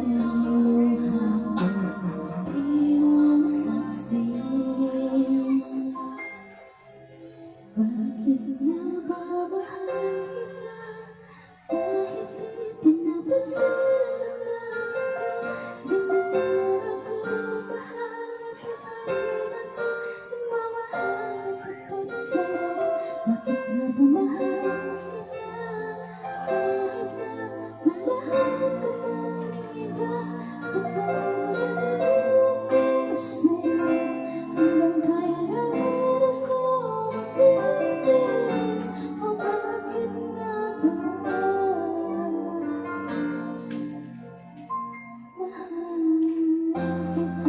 Bakit nga ba mahal kita kahit di pinapansin ang damdamin ko? Di mo man ako mahal at kaparin ako nagmamahal at tapat sa'yo. Bakit nga ba mahal kita kahit na malahal ka man iba? Pagpapalala ko sa'yo hanggang kailan ako magtitiis? O bakit nga ba mahal kita?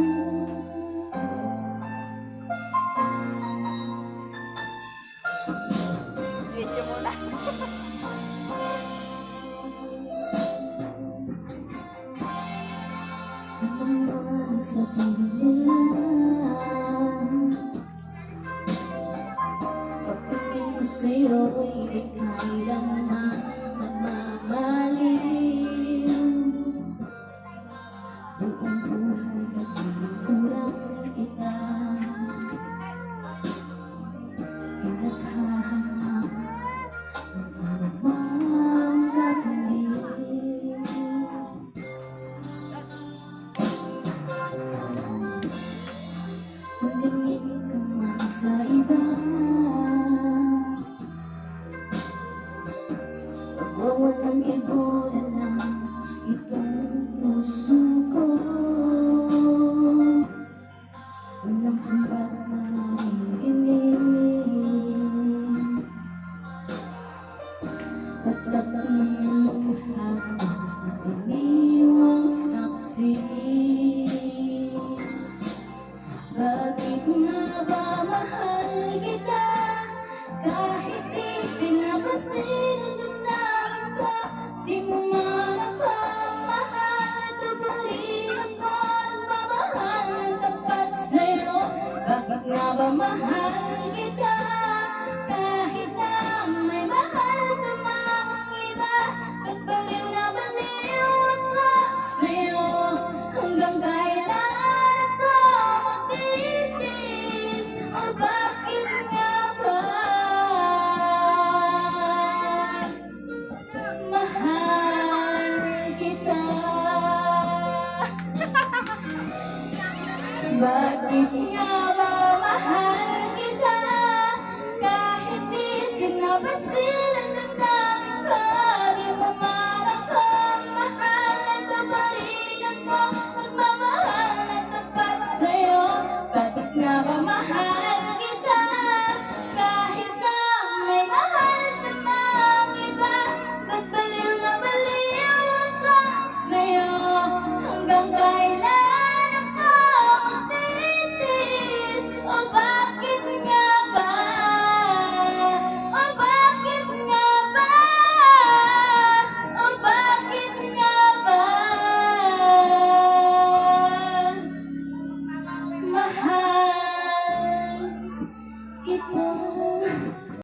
Video muna. Ang sabihin nila pagtingin ko sa'yo ay kailanman nagmamaliw. Buong buhay nagbibikurang kita, pinaghahanap ng anumang gagawin. Tumingin ka man sa iba, pagwawalan kay bola ng itong puso ko. Walang sapat na maririnig, tatak ng habang iniwang saksi. Bakit nga ba mahal kita kahit di pinapansin ang damdamin ko? Di mo man ako mahal at tutuloy ako nagmamahal at tapat sa'yo. Bakit nga ba mahal kita kahit na may mahal ka mang iba? At baliw na baliw ako sa'yo hanggang kailan ako magtitiis? O bakit nga ba mahal kita? Bakit nga ba mahal kita kahit di pinapansin ang damdamin ko? Di mo man ako mahal at kaparin ako